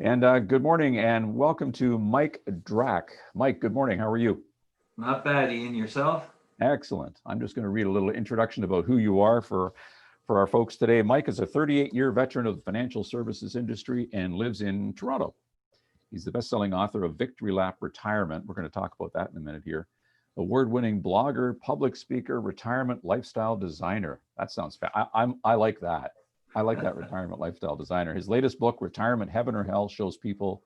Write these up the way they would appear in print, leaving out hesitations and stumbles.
And good morning and welcome to Mike Drak. Mike, good morning. How are you? Not bad, Ian. Yourself? Excellent. I'm just going to read a little introduction about who you are for our folks today. Mike is a 38-year veteran of the financial services industry and lives in Toronto. He's the best-selling author of Victory Lap Retirement. We're going to talk about that in a minute here. Award-winning blogger, public speaker, retirement lifestyle designer. That sounds I like that. I like that retirement lifestyle designer. His latest book, Retirement Heaven or Hell, shows people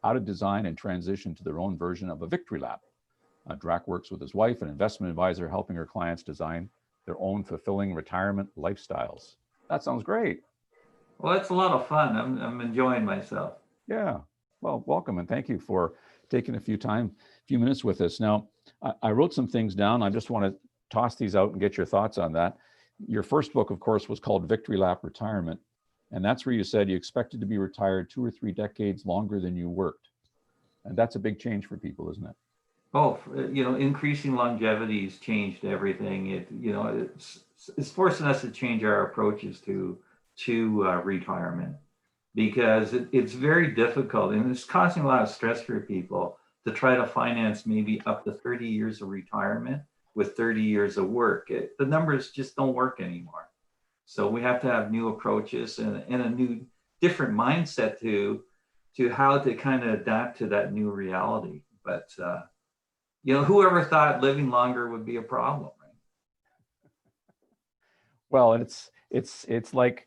how to design and transition to their own version of a victory lap. Drak works with his wife, an investment advisor, helping her clients design their own fulfilling retirement lifestyles. That sounds great. Well, it's a lot of fun. I'm enjoying myself. Yeah. Well, welcome and thank you for taking a few minutes with us. Now, I wrote some things down. I just want to toss these out and get your thoughts on that. Your first book, of course, was called Victory Lap Retirement. And that's where you said you expected to be retired 2 or 3 decades longer than you worked. And that's a big change for people, isn't it? Oh, increasing longevity has changed everything. It's forcing us to change our approaches to retirement because it's very difficult and it's causing a lot of stress for people to try to finance maybe up to 30 years of retirement with 30 years of work. The numbers just don't work anymore. So we have to have new approaches and a new, different mindset to how to kind of adapt to that new reality. But whoever thought living longer would be a problem, right? Well, and it's like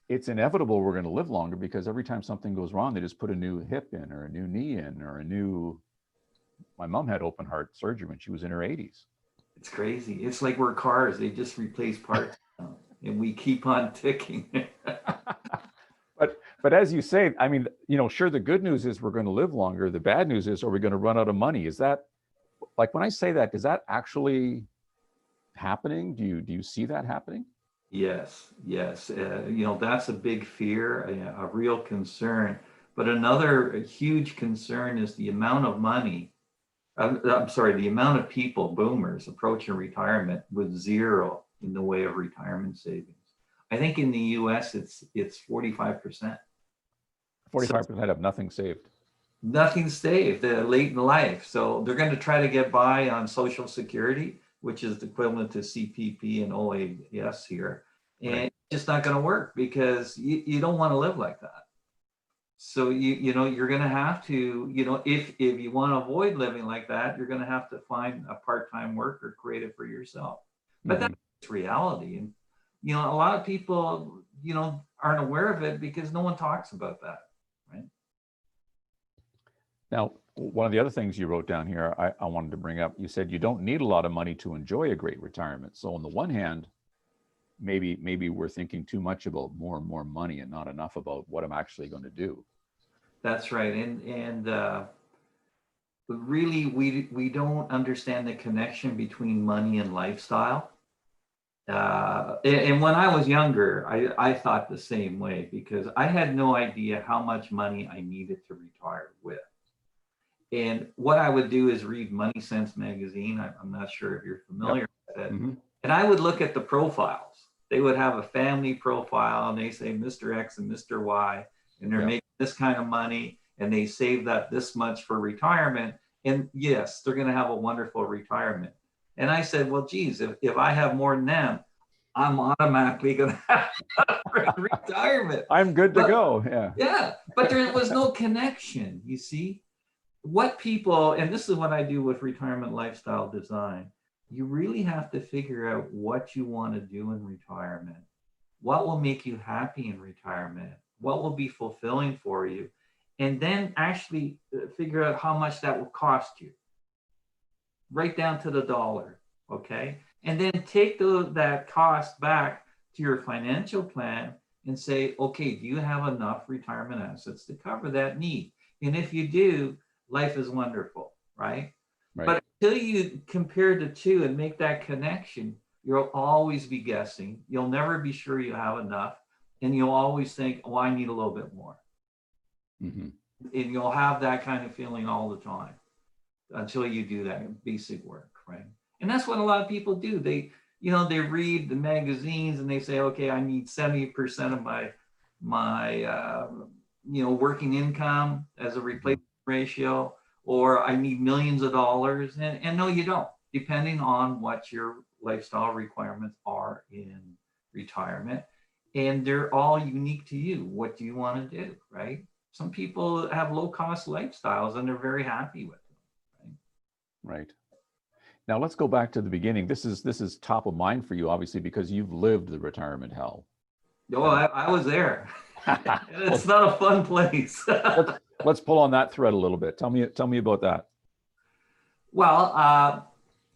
it's inevitable we're going to live longer because every time something goes wrong, they just put a new hip in or a new knee in or a new. My mom had open heart surgery when she was in her 80s. It's crazy. It's like we're cars; they just replace parts, and we keep on ticking. But as you say, I mean, sure, the good news is we're going to live longer. The bad news is, are we going to run out of money? Is that, like, when I say that, is that actually happening? Do you see that happening? Yes, yes. That's a big fear, a real concern. But another huge concern is the amount of money. I'm sorry, the amount of people, boomers, approaching retirement with zero in the way of retirement savings. I think in the U.S. it's 45%. 45% have nothing saved. Nothing saved. They're late in life, so they're going to try to get by on Social Security, which is the equivalent to CPP and OAS here, and Right. it's just not going to work because you don't want to live like that. So you're going to have to, if you want to avoid living like that, you're going to have to find a part-time work or create it for yourself. But Mm-hmm. that's reality, and a lot of people aren't aware of it because no one talks about that, right? Now, one of the other things you wrote down here, I wanted to bring up, you said you don't need a lot of money to enjoy a great retirement. So on the one hand, maybe we're thinking too much about more and more money and not enough about what I'm actually going to do. That's right, and really we don't understand the connection between money and lifestyle. And when I was younger, I thought the same way because I had no idea how much money I needed to retire with. And what I would do is read Money Sense magazine. I'm not sure if you're Yep. familiar with it. Mm-hmm. And I would look at the profiles. They would have a family profile and they say Mr. X and Mr. Y, and they're Yep. making this kind of money and they saved up this much for retirement. And yes, they're going to have a wonderful retirement. And I said, well, geez, if I have more than them, I'm automatically going to have retirement. I'm good to But go. Yeah. yeah, but there was no connection, you see. What people, and this is what I do with retirement lifestyle design, you really have to figure out what you want to do in retirement, what will make you happy in retirement, what will be fulfilling for you, and then actually figure out how much that will cost you, right down to the dollar, okay? And then take that cost back to your financial plan and say, okay, do you have enough retirement assets to cover that need? And if you do, life is wonderful, right? Right. But until you compare the two and make that connection, you'll always be guessing. You'll never be sure you have enough. And you'll always think, oh, I need a little bit more. Mm-hmm. And you'll have that kind of feeling all the time until you do that basic work, right? And that's what a lot of people do. They read the magazines and they say, okay, I need 70% of my working income as a replacement ratio, or I need millions of dollars. And no, you don't, depending on what your lifestyle requirements are in retirement. And they're all unique to you. What do you want to do, right? Some people have low cost lifestyles and they're very happy with them. Right. Now let's go back to the beginning. This is top of mind for you, obviously, because you've lived the retirement hell. Oh, I was there. It's not a fun place. let's pull on that thread a little bit. Tell me about that. Well,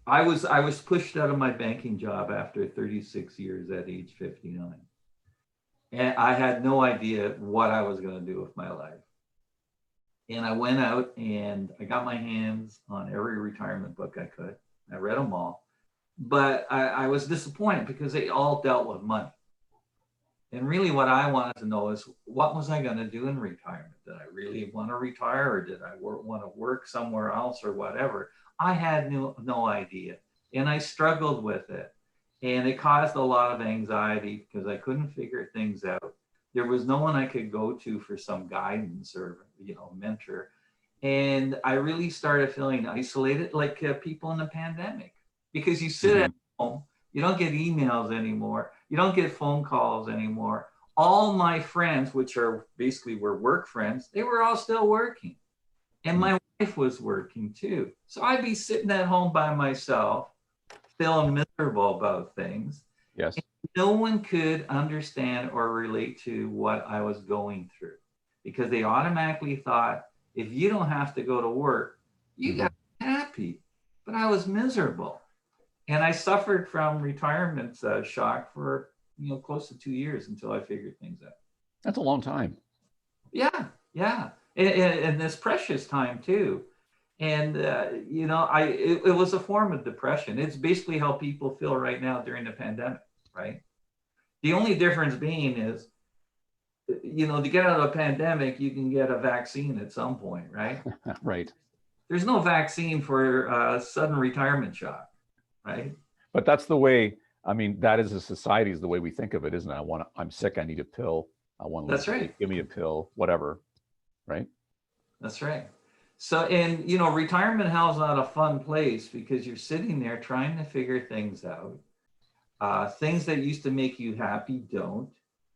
I was pushed out of my banking job after 36 years at age 59. And I had no idea what I was going to do with my life. And I went out and I got my hands on every retirement book I could. I read them all. But I was disappointed because they all dealt with money. And really what I wanted to know is, what was I going to do in retirement? Did I really want to retire, or did I want to work somewhere else, or whatever? I had no idea. And I struggled with it. And it caused a lot of anxiety because I couldn't figure things out. There was no one I could go to for some guidance or, mentor. And I really started feeling isolated, like people in the pandemic, because you sit at home, you don't get emails anymore, you don't get phone calls anymore. All my friends, which were work friends, they were all still working. And my wife was working too. So I'd be sitting at home by myself, feeling miserable about things. Yes. And no one could understand or relate to what I was going through, because they automatically thought, if you don't have to go to work, you got to be happy. But I was miserable. And I suffered from retirement shock for close to 2 years until I figured things out. That's a long time. Yeah. And this precious time too. And, it was a form of depression. It's basically how people feel right now during the pandemic, right? The only difference being is, to get out of a pandemic, you can get a vaccine at some point, right? Right. There's no vaccine for sudden retirement shock, right? But that's the way, that is a society, is the way we think of it, isn't it? I'm sick, I need a pill. I want to That's right. Give me a pill, whatever, right? That's right. So, and, retirement hell is not a fun place because you're sitting there trying to figure things out. Things that used to make you happy don't.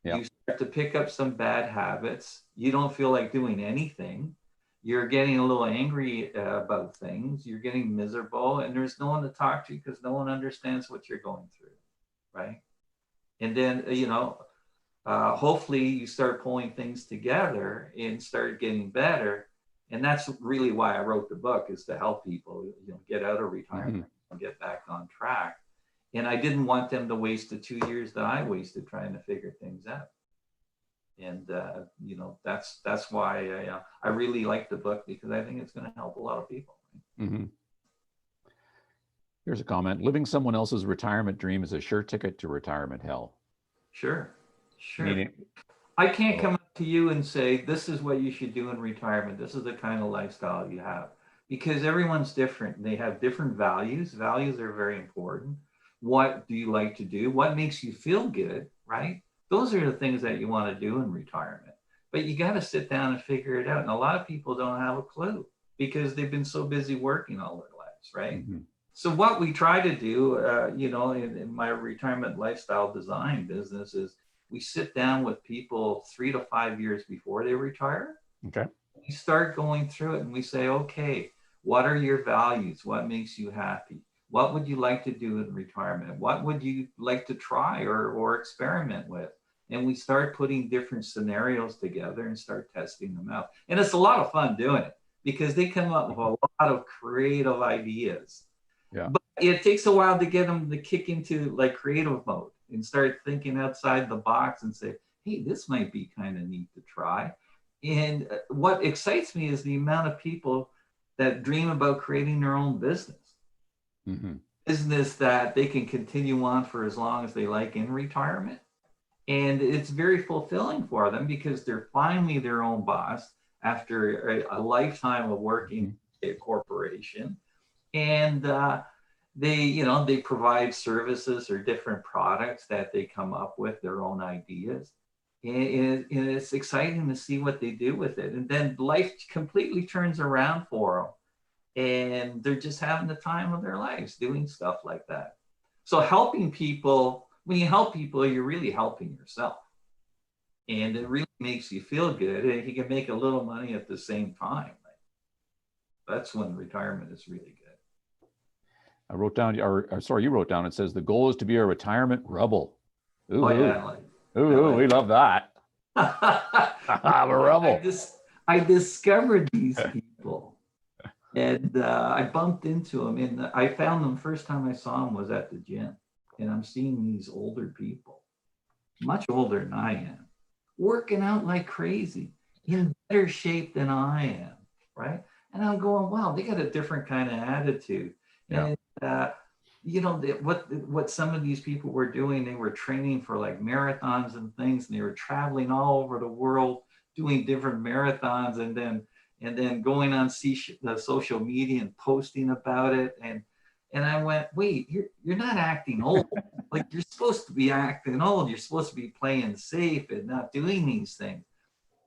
Yeah. You start to pick up some bad habits. You don't feel like doing anything. You're getting a little angry about things. You're getting miserable, and there's no one to talk to because no one understands what you're going through, right? And then, hopefully you start pulling things together and start getting better. And that's really why I wrote the book, is to help people, get out of retirement and get back on track. And I didn't want them to waste the 2 years that I wasted trying to figure things out. And, that's why I really like the book, because I think it's going to help a lot of people. Mm-hmm. Here's a comment. Living someone else's retirement dream is a sure ticket to retirement hell. Sure. I can't come up to you and say, this is what you should do in retirement. This is the kind of lifestyle you have, because everyone's different. They have different values. Values are very important. What do you like to do? What makes you feel good, right? Those are the things that you want to do in retirement. But you got to sit down and figure it out. And a lot of people don't have a clue because they've been so busy working all their lives, right? Mm-hmm. So what we try to do, in my retirement lifestyle design business, is we sit down with people 3 to 5 years before they retire. Okay. We start going through it and we say, okay, what are your values? What makes you happy? What would you like to do in retirement? What would you like to try or experiment with? And we start putting different scenarios together and start testing them out. And it's a lot of fun doing it because they come up with a lot of creative ideas. Yeah. But it takes a while to get them to kick into like creative mode and start thinking outside the box and say, hey, this might be kind of neat to try. And what excites me is the amount of people that dream about creating their own business. Mm-hmm. Business that they can continue on for as long as they like in retirement. And it's very fulfilling for them because they're finally their own boss after a lifetime of working at a corporation. And they provide services or different products that they come up with, their own ideas. And it's exciting to see what they do with it. And then life completely turns around for them. And they're just having the time of their lives doing stuff like that. So helping people, when you help people, you're really helping yourself. And it really makes you feel good. And you can make a little money at the same time. That's when retirement is really good. I wrote down, or sorry, you wrote down, it says the goal is to be a retirement rebel. Ooh, Oh, yeah. we love that. I'm a rebel. I discovered these people, and I bumped into them, and I found them first time I saw them was at the gym. And I'm seeing these older people, much older than I am, working out like crazy, in better shape than I am, right? And I'm going, wow, they got a different kind of attitude. Yeah. And what some of these people were doing, they were training for like marathons and things, and they were traveling all over the world doing different marathons, and then going on the social media and posting about it. And I went, wait, you're not acting old. Like, you're supposed to be acting old. You're supposed to be playing safe and not doing these things.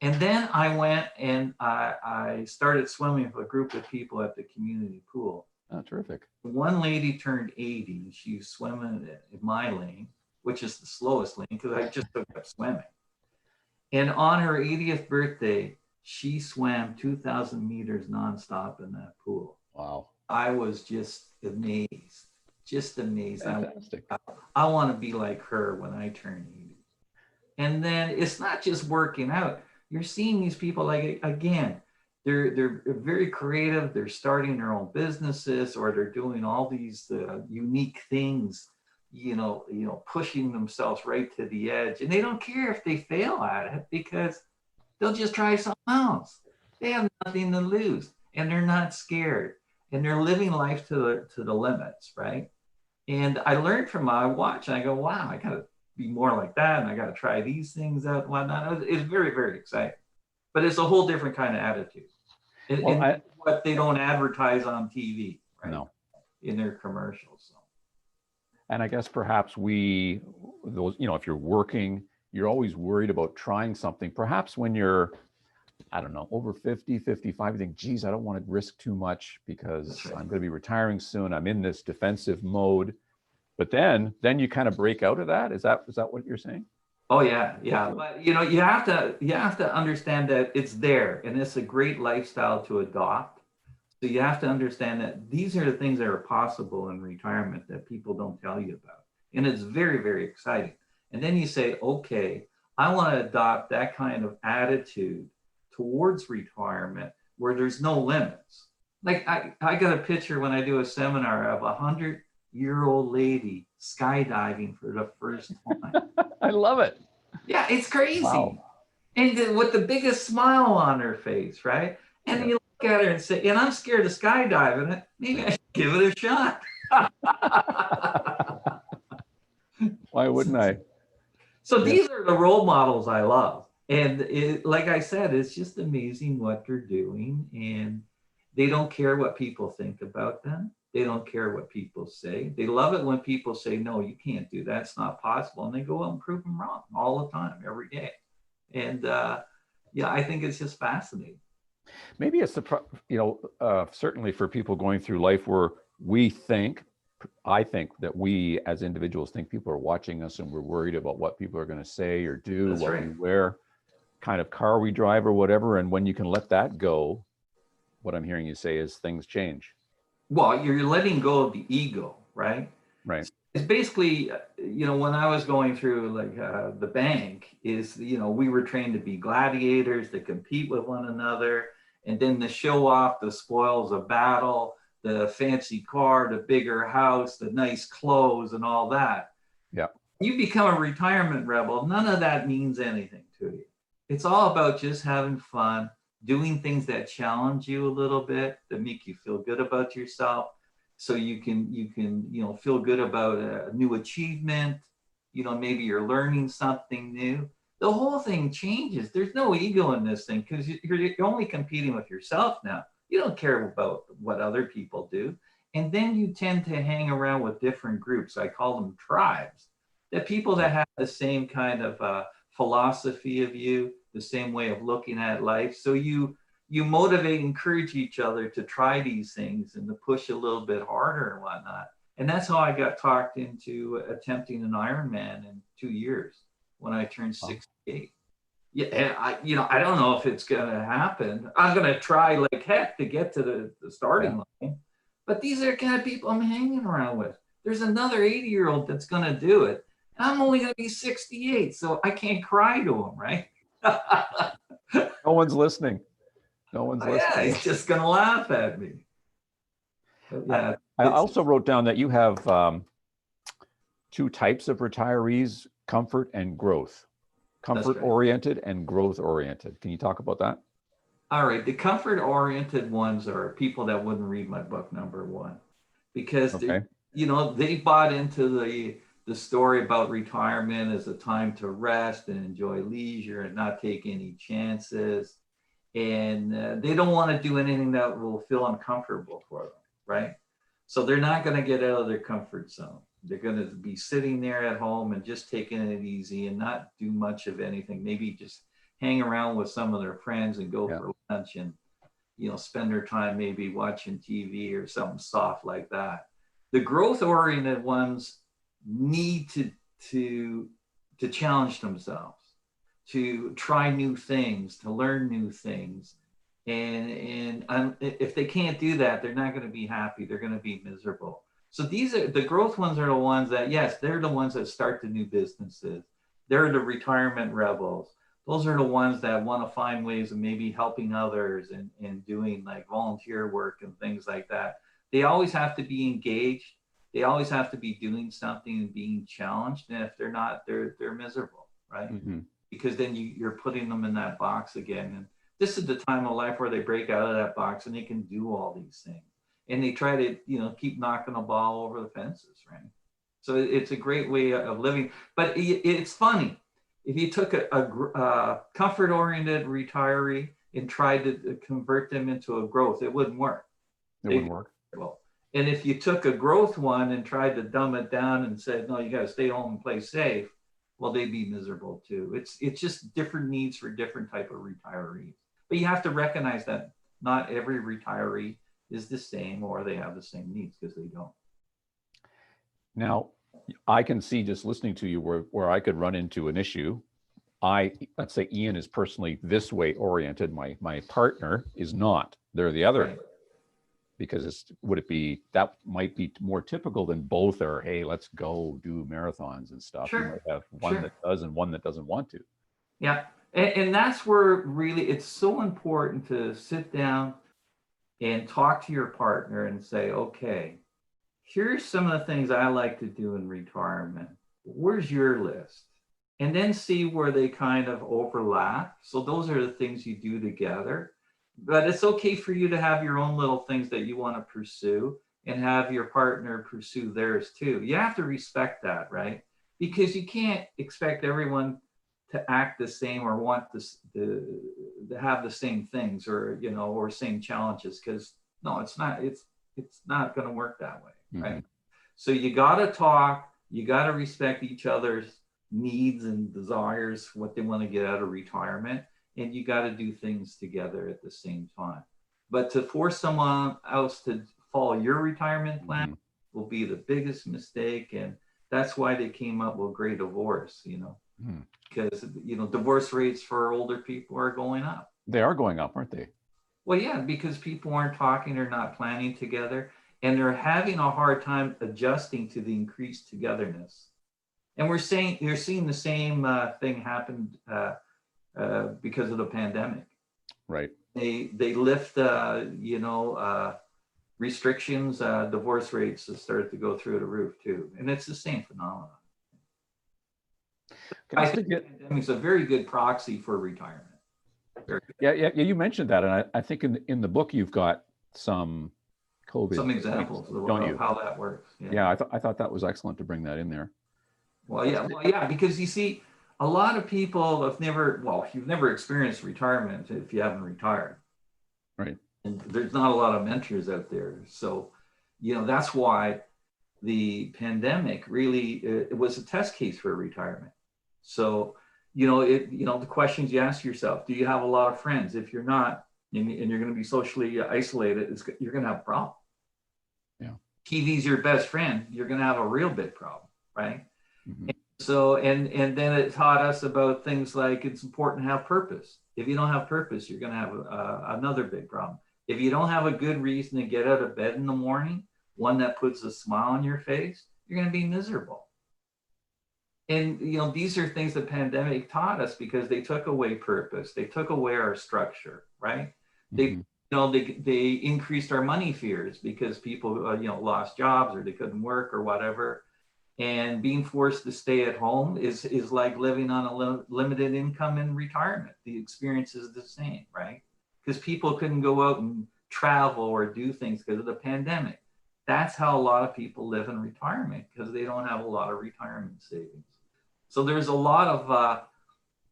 And then I went and I started swimming with a group of people at the community pool. Oh, terrific. One lady turned 80. She was swimming in my lane, which is the slowest lane because I just took up swimming. And on her 80th birthday, she swam 2,000 meters nonstop in that pool. Wow. I was just amazed. Just amazed. Fantastic. I want to be like her when I turn 80. And then it's not just working out. You're seeing these people, like, again, they're very creative. They're starting their own businesses, or they're doing all these unique things, pushing themselves right to the edge. And they don't care if they fail at it because they'll just try something else. They have nothing to lose, and they're not scared, and they're living life to the limits, right? And I learned from them. I watch and I go, wow, I got to be more like that, and I got to try these things out and whatnot. It's very, very exciting, but it's a whole different kind of attitude. And what they don't advertise on TV, right? No. In their commercials. So. And I guess perhaps if you're working, you're always worried about trying something. Perhaps when you're, I don't know, over 50, 55, you think, geez, I don't want to risk too much because I'm going to be retiring soon. I'm in this defensive mode. But then you kind of break out of that. Is that what you're saying? Oh yeah. But you have to understand that it's there, and it's a great lifestyle to adopt. So you have to understand that these are the things that are possible in retirement that people don't tell you about, and it's very, very exciting. And then you say, okay, I want to adopt that kind of attitude towards retirement where there's no limits. Like I got a picture when I do a seminar of 100-year-old lady skydiving for the first time. I love it. Yeah, it's crazy. Wow. And with the biggest smile on her face, right? And you look at her and say, and I'm scared of skydiving. Maybe I should give it a shot. Why wouldn't I? So these are the role models I love. And like I said, it's just amazing what they're doing. And they don't care what people think about them. They don't care what people say. They love it when people say, no, you can't do that. It's not possible. And they go out and prove them wrong all the time, every day. And I think it's just fascinating. Maybe it's certainly for people going through life where I think that we as individuals think people are watching us and we're worried about what people are going to say or do, That's what right. we wear, kind of car we drive or whatever. And when you can let that go, what I'm hearing you say is things change. Well, you're letting go of the ego, right? Right. It's basically, when I was going through the bank is, we were trained to be gladiators, to compete with one another, and then to show off the spoils of battle, the fancy car, the bigger house, the nice clothes and all that. Yeah. You become a retirement rebel, none of that means anything to you. It's all about just having fun, doing things that challenge you a little bit, that make you feel good about yourself. So you can feel good about a new achievement. Maybe you're learning something new. The whole thing changes. There's no ego in this thing because you're only competing with yourself now. You don't care about what other people do. And then you tend to hang around with different groups. I call them tribes. That people that have the same kind of philosophy of you, the same way of looking at life. So you motivate, encourage each other to try these things and to push a little bit harder and whatnot. And that's how I got talked into attempting an Ironman in 2 years when I turned 68. Yeah, and I don't know if it's gonna happen. I'm gonna try like heck to get to the starting line, but these are the kind of people I'm hanging around with. There's another 80-year-old that's gonna do it, and I'm only gonna be 68, so I can't cry to him, right? No one's listening. No one's listening. Yeah, he's just gonna laugh at me. But yeah, I also wrote down that you have two types of retirees: comfort and growth. Comfort oriented and growth oriented. Can you talk about that? All right. The comfort oriented ones are people that wouldn't read my book, number one, because they bought into the story about retirement as a time to rest and enjoy leisure and not take any chances. And they don't want to do anything that will feel uncomfortable for them, right? So they're not going to get out of their comfort zone. They're going to be sitting there at home and just taking it easy and not do much of anything. Maybe just hang around with some of their friends and go for lunch and, spend their time maybe watching TV or something soft like that. The growth-oriented ones need to challenge themselves, to try new things, to learn new things. And if they can't do that, they're not going to be happy. They're going to be miserable. So these are the growth ones are the ones that, yes, they're the ones that start the new businesses. They're the retirement rebels. Those are the ones that want to find ways of maybe helping others and doing like volunteer work and things like that. They always have to be engaged. They always have to be doing something and being challenged. And if they're not, they're miserable, right? Mm-hmm. Because then you're putting them in that box again. And this is the time of life where they break out of that box and they can do all these things. And they try to, keep knocking the ball over the fences, right? So it's a great way of living. But it's funny. If you took a comfort-oriented retiree and tried to convert them into a growth, it wouldn't work. It wouldn't work. Well, and if you took a growth one and tried to dumb it down and said, no, you got to stay home and play safe, well, they'd be miserable too. It's just different needs for different type of retirees. But you have to recognize that not every retiree is the same or they have the same needs, because they don't. Now, I can see just listening to you where I could run into an issue. Let's say Ian is personally this way oriented. My partner is not. They're the other. Right. Because that might be more typical than both are, hey, let's go do marathons and stuff. Sure. You might have one that does and one that doesn't want to. Yeah. And that's where really it's so important to sit down and talk to your partner and say, okay, here's some of the things I like to do in retirement. Where's your list? And then see where they kind of overlap. So those are the things you do together. But it's okay for you to have your own little things that you want to pursue and have your partner pursue theirs too. You have to respect that, right? Because you can't expect everyone to act the same or want to have the same things or same challenges, because no, it's not going to work that way, right? Mm-hmm. So you got to talk, you got to respect each other's needs and desires, what they want to get out of retirement, and you got to do things together at the same time. But to force someone else to follow your retirement plan will be the biggest mistake, and that's why they came up with Great Divorce, because divorce rates for older people are going up. They are going up, aren't they? Well, yeah, because people aren't talking, they're not planning together, and they're having a hard time adjusting to the increased togetherness. And you're seeing the same thing happen because of the pandemic. Right. They lift restrictions, divorce rates have started to go through the roof too, and it's the same phenomenon. I think the pandemic is a very good proxy for retirement. Yeah, you mentioned that, and I think in the book you've got some COVID. Some examples of how that works. Yeah, I thought that was excellent to bring that in there. Well, yeah, because you see, a lot of people you've never experienced retirement if you haven't retired. Right. And there's not a lot of mentors out there. So, that's why the pandemic really, it was a test case for retirement. So, the questions you ask yourself: do you have a lot of friends? If you're not, and you're going to be socially isolated, you're going to have a problem. Yeah. TV's your best friend, you're going to have a real big problem, right? Mm-hmm. So, and then it taught us about things like it's important to have purpose. If you don't have purpose, you're going to have another big problem. If you don't have a good reason to get out of bed in the morning, one that puts a smile on your face, you're going to be miserable. And these are things the pandemic taught us, because they took away purpose, they took away our structure, right? Mm-hmm. They increased our money fears, because people lost jobs, or they couldn't work, or whatever. And being forced to stay at home is like living on a limited income in retirement. The experience is the same, right? Because people couldn't go out and travel or do things because of the pandemic. That's how a lot of people live in retirement, because they don't have a lot of retirement savings. So there's a lot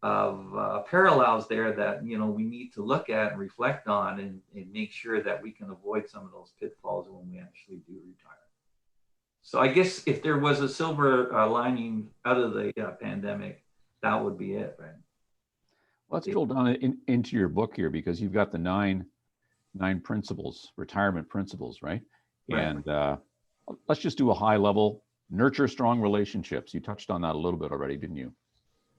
of parallels there that we need to look at and reflect on, and make sure that we can avoid some of those pitfalls when we actually do retire. So I guess if there was a silver lining out of the pandemic, that would be it, right? Let's drill down into your book here, because you've got the nine principles, retirement principles, right? Right. And let's just do a high level: nurture strong relationships. You touched on that a little bit already, didn't you?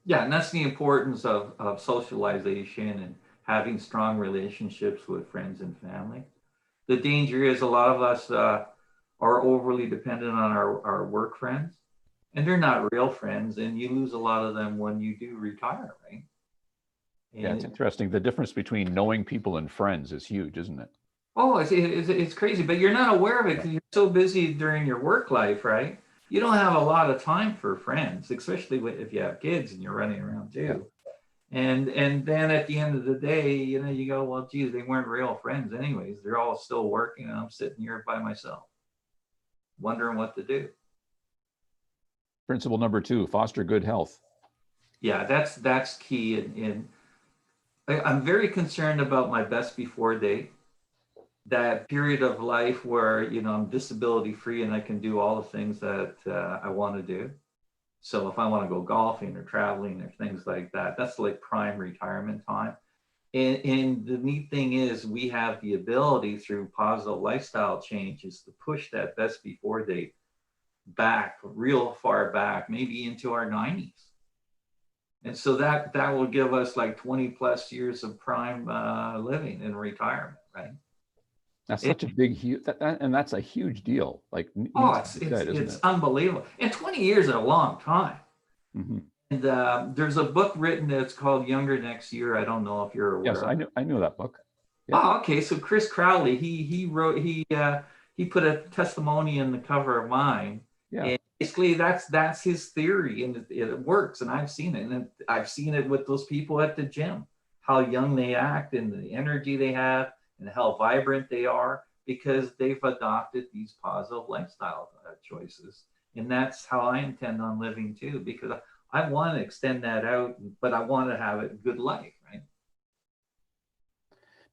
Yeah, and that's the importance of socialization and having strong relationships with friends and family. The danger is a lot of us are overly dependent on our work friends, and they're not real friends, and you lose a lot of them when you do retire, right? And Yeah, it's interesting. The difference between knowing people and friends is huge, isn't it? oh, it's crazy, but you're not aware of it because you're so busy during your work life, right? You don't have a lot of time for friends, especially if you have kids and you're running around too. And then at the end of the day, you go, well, geez, they weren't real friends anyways. They're all still working, and I'm sitting here by myself, wondering what to do. Principle number 2: foster good health. Yeah, that's key. And I'm very concerned about my best before date, that period of life where I'm disability free and I can do all the things that I want to do. So if I want to go golfing or traveling or things like that, that's like prime retirement time. And the neat thing is, we have the ability through positive lifestyle changes to push that best before date back, real far back, maybe into our 90s. And so that will give us like 20 plus years of prime living in retirement, right? That's such a big, and that's a huge deal. Like, Oh, needs to be said, isn't it's it? unbelievable. And 20 years is a long time. Mm-hmm. And there's a book written that's called Younger Next Year. I don't know if you're aware. Yes, I knew that book. Yeah. Oh, okay. So Chris Crowley, he wrote he put a testimony in the cover of mine. Yeah. And basically that's his theory, and it works. And I've seen it, and I've seen it with those people at the gym, how young they act and the energy they have and how vibrant they are, because they've adopted these positive lifestyle choices. And that's how I intend on living too, because I want to extend that out, but I want to have a good life, right?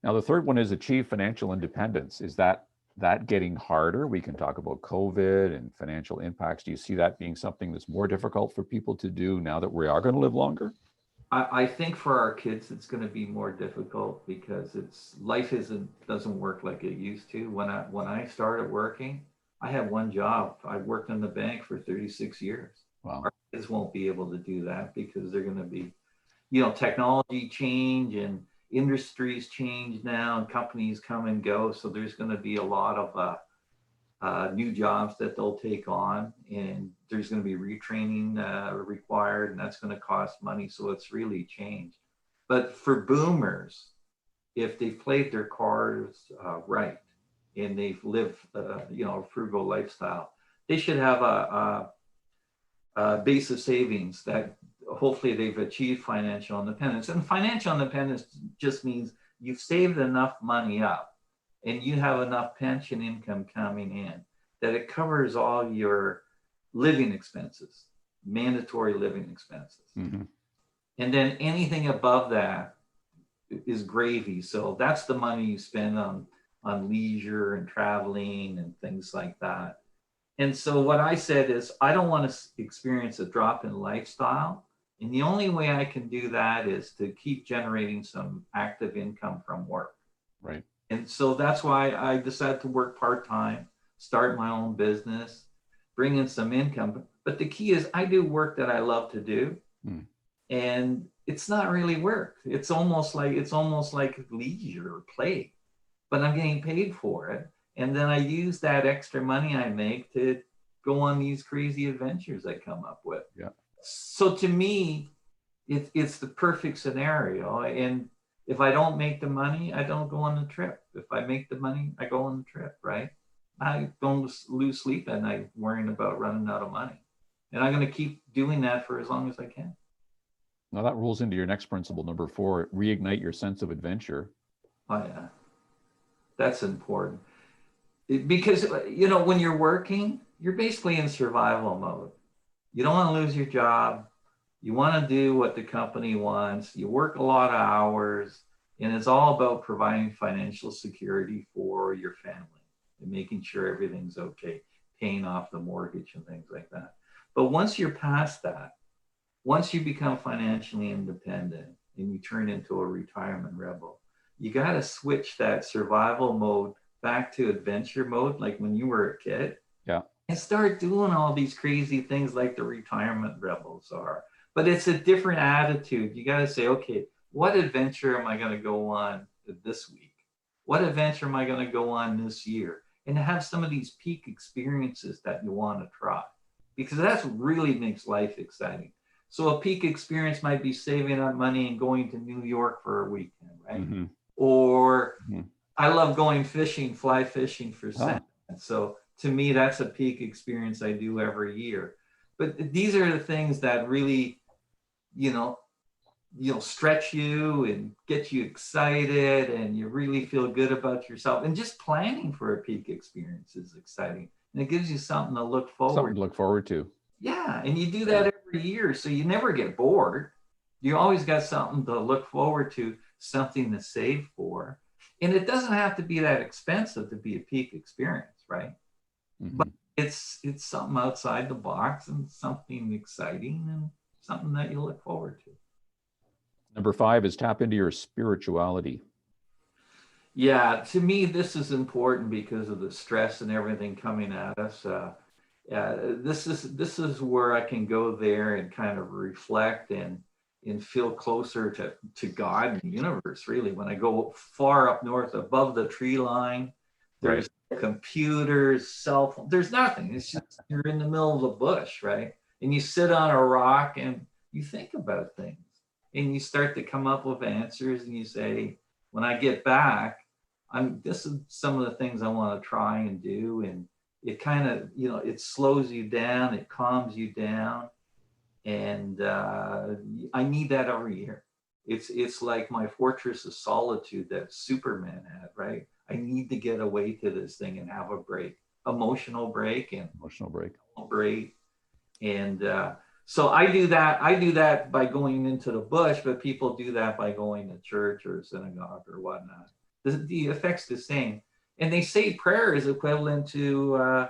Now, the third one is achieve financial independence. Is that getting harder? We can talk about COVID and financial impacts. Do you see that being something that's more difficult for people to do now that we are going to live longer? I think for our kids, it's going to be more difficult, because life doesn't work like it used to. When I started working, I had one job. I worked in the bank for 36 years. Wow. Our kids won't be able to do that, because they're going to be, technology change and industries change now, and companies come and go. So there's going to be a lot of new jobs that they'll take on, and there's going to be retraining required, and that's going to cost money. So it's really changed. But for boomers, if they've played their cards right, and they've lived a frugal lifestyle, they should have a base of savings that hopefully they've achieved financial independence. And financial independence just means you've saved enough money up, and you have enough pension income coming in that it covers all your living expenses, mandatory living expenses. Mm-hmm. And then anything above that is gravy. So that's the money you spend on leisure and traveling and things like that. And so what I said is, I don't want to experience a drop in lifestyle And the only way I can do that is to keep generating some active income from work. Right. And so that's why I decided to work part-time, start my own business, bring in some income. But the key is I do work that I love to do. Mm. And it's not really work. It's almost like leisure or play, but I'm getting paid for it. And then I use that extra money I make to go on these crazy adventures I come up with. Yeah. So to me, it's the perfect scenario. And if I don't make the money, I don't go on the trip. If I make the money, I go on the trip, right? I don't lose sleep at night worrying about running out of money. And I'm going to keep doing that for as long as I can. Now that rolls into your next principle, number 4, reignite your sense of adventure. Oh, yeah. That's important. Because, when you're working, you're basically in survival mode. You don't want to lose your job. You want to do what the company wants. You work a lot of hours, and it's all about providing financial security for your family and making sure everything's okay, paying off the mortgage and things like that. But once you're past that, once you become financially independent and you turn into a retirement rebel, you got to switch that survival mode back to adventure mode, like when you were a kid. Yeah. And start doing all these crazy things like the retirement rebels are. But it's a different attitude. You got to say, okay, what adventure am I going to go on this week? What adventure am I going to go on this year? And have some of these peak experiences that you want to try, because that's really makes life exciting. So a peak experience might be saving up money and going to New York for a weekend, right? Mm-hmm. Or I love going fishing, fly fishing for salmon. So to me, that's a peak experience I do every year. But these are the things that really, stretch you and get you excited, and you really feel good about yourself. And just planning for a peak experience is exciting. And it gives you something to look forward to. Yeah, and you do that every year, so you never get bored. You always got something to look forward to, something to save for. And it doesn't have to be that expensive to be a peak experience, right? Mm-hmm. But it's something outside the box and something exciting and something that you look forward to. Number 5 is tap into your spirituality. Yeah, to me, this is important because of the stress and everything coming at us. This is where I can go there and kind of reflect and feel closer to God and the universe, really. When I go far up north above the tree line, there's computers, cell phone, there's nothing. It's just you're in the middle of the bush, right? And you sit on a rock and you think about things and you start to come up with answers, and you say, when I get back, this is some of the things I want to try and do. And it kind of, it slows you down, it calms you down. And I need that every year. It's like my fortress of solitude that Superman had, right? I need to get away to this thing and have a break, emotional break. And so I do that by going into the bush, but people do that by going to church or synagogue or whatnot. The effect's the same. And they say prayer is equivalent to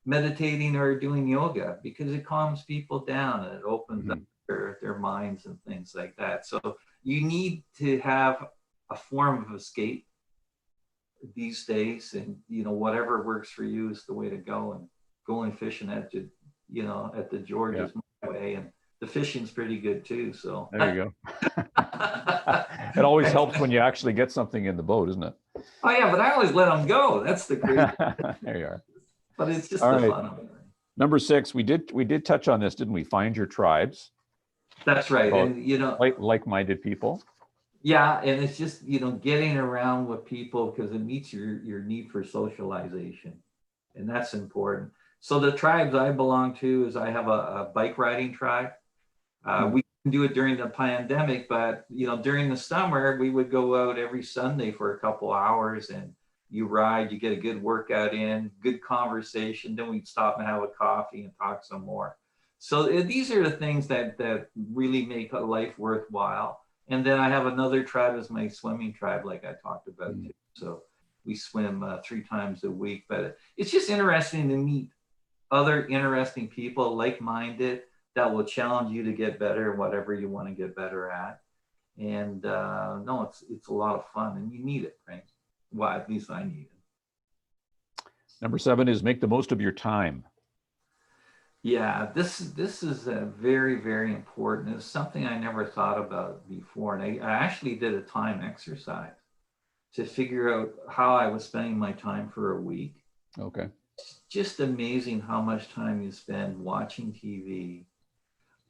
meditating or doing yoga, because it calms people down and it opens up their minds and things like that. So you need to have a form of escape these days, and whatever works for you is the way to go. And going fishing at the George's way, and the fishing's pretty good too. So there you go. It always helps when you actually get something in the boat, isn't it? Oh yeah, but I always let them go. That's the crazy. There you are. But it's just all the right. fun of it. Number 6, we did touch on this, didn't we? Find your tribes. That's right. And like-minded people. Yeah, and it's just getting around with people, because it meets your need for socialization, and that's important. So the tribes I belong to is I have a bike riding tribe. We couldn't do it during the pandemic, but during the summer we would go out every Sunday for a couple hours, and you ride, you get a good workout in, good conversation. Then we'd stop and have a coffee and talk some more. So these are the things that really make a life worthwhile. And then I have another tribe as my swimming tribe, like I talked about too. So we swim 3 times a week. But it's just interesting to meet other interesting people, like-minded, that will challenge you to get better, whatever you want to get better at. And no, it's a lot of fun, and you need it, right? Well, at least I need it. Number 7 is make the most of your time. Yeah, this is a very, very important. It's something I never thought about before, and I actually did a time exercise to figure out how I was spending my time for a week. Okay. It's just amazing how much time you spend watching TV,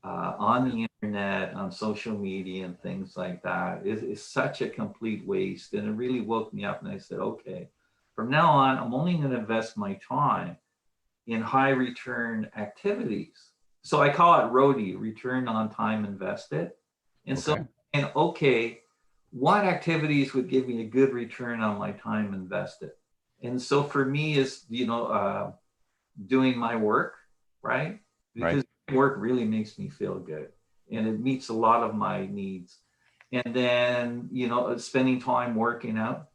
on the internet, on social media, and things like that. It's such a complete waste, and it really woke me up. And I said, okay, from now on, I'm only going to invest my time in high return activities. So I call it RODI, return on time invested. And so, Okay. and okay, what activities would give me a good return on my time invested? And so for me is, doing my work, right? Because work really makes me feel good and it meets a lot of my needs. And then, spending time working out,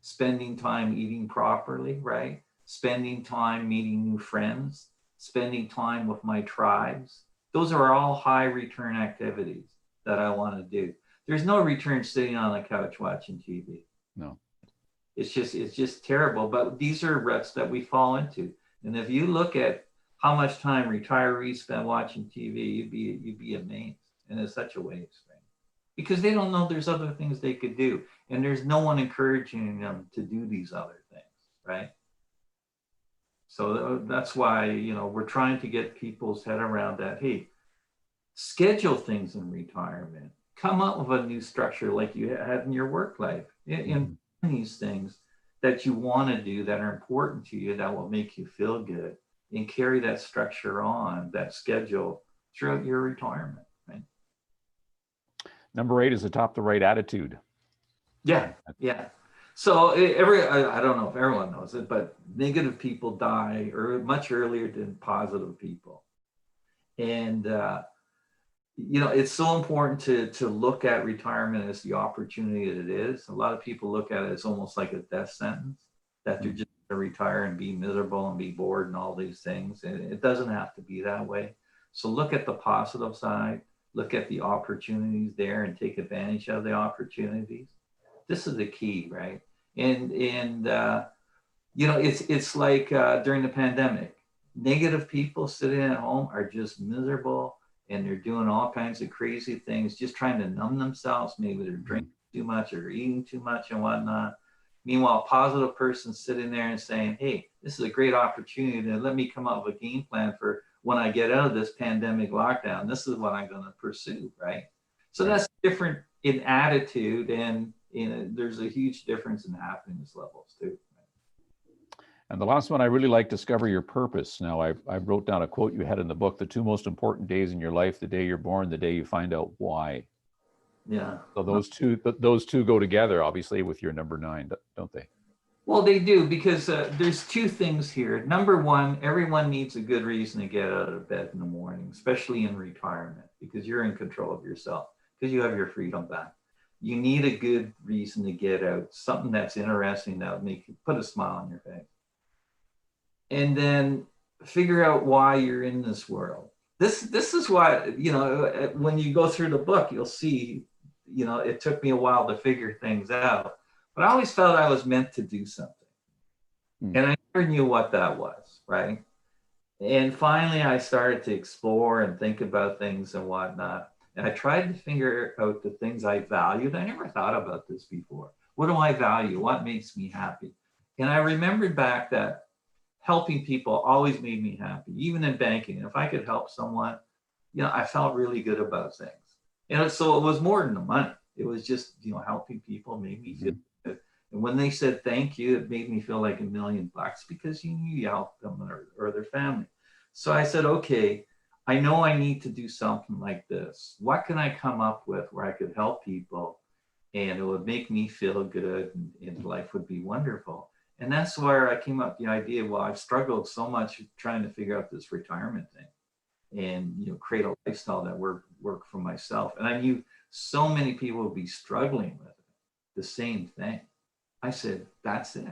spending time eating properly, right? Spending time meeting new friends, spending time with my tribes. Those are all high return activities that I want to do. There's no return sitting on the couch watching TV. No. It's just terrible. But these are ruts that we fall into. And if you look at how much time retirees spend watching TV, you'd be amazed. And it's such a waste, right? Because they don't know there's other things they could do. And there's no one encouraging them to do these other things, right? So that's why, we're trying to get people's head around that. Hey, schedule things in retirement. Come up with a new structure like you had in your work life. In these things that you want to do that are important to you, that will make you feel good, and carry that structure on, that schedule throughout your retirement, right? Number 8 is adopt the right attitude. Yeah. So I don't know if everyone knows it, but negative people die much earlier than positive people. And, it's so important to look at retirement as the opportunity that it is. A lot of people look at it as almost like a death sentence, that they're just going to retire and be miserable and be bored and all these things. And it doesn't have to be that way. So look at the positive side, look at the opportunities there and take advantage of the opportunities. This is the key, right? And it's like during the pandemic, negative people sitting at home are just miserable, and they're doing all kinds of crazy things, just trying to numb themselves. Maybe they're drinking too much or eating too much and whatnot. Meanwhile, a positive person sitting there and saying, hey, this is a great opportunity to let me come up with a game plan for when I get out of this pandemic lockdown. This is what I'm going to pursue, right? So that's different in attitude, and there's a huge difference in happiness levels too. And the last one, I really like, discover your purpose. Now, I wrote down a quote you had in the book: the 2 most important days in your life, the day you're born, the day you find out why. Yeah. So those two go together, obviously, with your number 9, don't they? Well, they do, because there's 2 things here. Number one, everyone needs a good reason to get out of bed in the morning, especially in retirement, because you're in control of yourself, because you have your freedom back. You need a good reason to get out, something that's interesting that would make you put a smile on your face. And then figure out why you're in this world. This is why, when you go through the book, you'll see, it took me a while to figure things out, but I always felt I was meant to do something. And I never knew what that was, right? And finally, I started to explore and think about things and whatnot. And I tried to figure out the things I valued. I never thought about this before. What do I value? What makes me happy? And I remembered back that helping people always made me happy, even in banking. If I could help someone, I felt really good about things. And so it was more than the money. It was just, helping people made me feel good. And when they said thank you, it made me feel like $1 million, because you knew you helped them or their family. So I said, okay, I know I need to do something like this. What can I come up with where I could help people and it would make me feel good and life would be wonderful? And that's where I came up with the idea. Well, I've struggled so much trying to figure out this retirement thing and, create a lifestyle that work for myself. And I knew so many people would be struggling with it, the same thing. I said, that's it.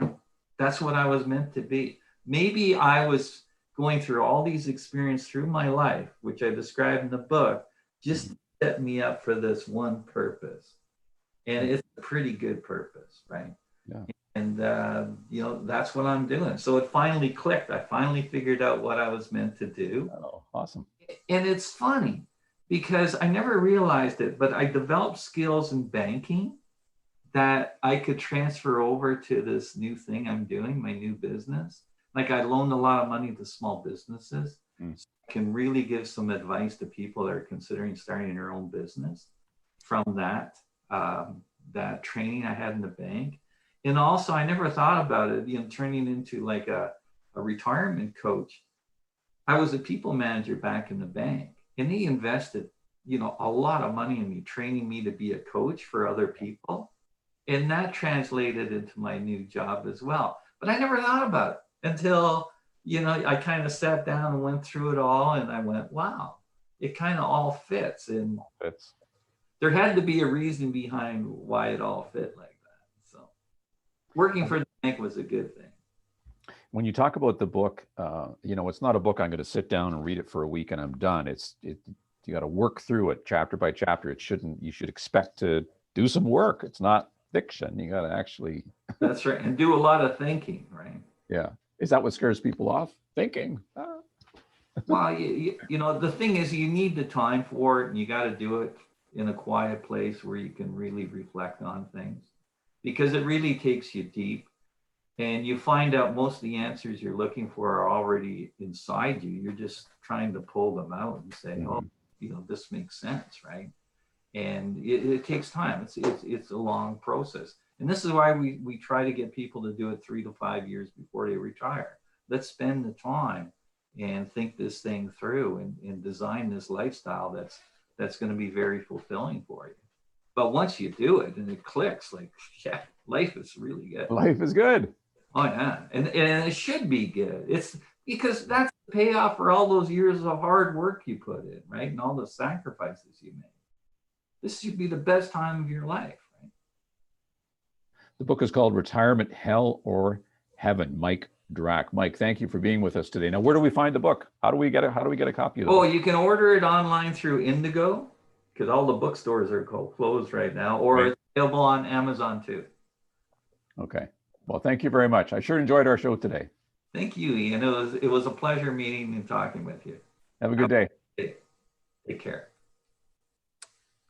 That's what I was meant to be. Maybe I was going through all these experiences through my life, which I describe in the book, just set me up for this one purpose. And it's a pretty good purpose, right? Yeah. And, you know, that's what I'm doing. So it finally clicked. I finally figured out what I was meant to do. Oh, awesome. And it's funny because I never realized it, but I developed skills in banking that I could transfer over to this new thing I'm doing, my new business. Like I loaned a lot of money to small businesses. So I can really give some advice to people that are considering starting their own business from that, that training I had in the bank. And also I never thought about it, you know, turning into like a retirement coach. I was a people manager back in the bank, and they invested, you know, a lot of money in me, training me to be a coach for other people. And that translated into my new job as well. But I never thought about it until, you know, I kind of sat down and went through it all, and I went, wow, it kind of all fits. And there had to be a reason behind why it all fit like that. So working for the bank was a good thing. When you talk about the book, you know, it's not a book I'm going to sit down and read it for a week and I'm done. You got to work through it chapter by chapter. You should expect to do some work. It's not fiction. You got to actually. That's right. And do a lot of thinking, right? Yeah. Is that what scares people off? Thinking. Well, you know, the thing is you need the time for it, and you got to do it in a quiet place where you can really reflect on things, because it really takes you deep. And you find out most of the answers you're looking for are already inside you. You're just trying to pull them out and say, oh, you know, this makes sense, right? And it takes time. It's a long process. And this is why we try to get people to do it 3 to 5 years before they retire. Let's spend the time and think this thing through and design this lifestyle that's going to be very fulfilling for you. But once you do it and it clicks, like, yeah, life is really good. Life is good. Oh yeah, and it should be good. It's because that's the payoff for all those years of hard work you put in, right? And all the sacrifices you made. This should be the best time of your life, right? The book is called Retirement, Hell or Heaven. Mike Drak. Mike, thank you for being with us today. Now, where do we find the book? How do we get a copy of it? Oh, you can order it online through Indigo, because all the bookstores are closed right now, or it's available on Amazon too. Okay. Well, thank you very much. I sure enjoyed our show today. Thank you, Ian. It was a pleasure meeting and talking with you. Have a good day. Take care.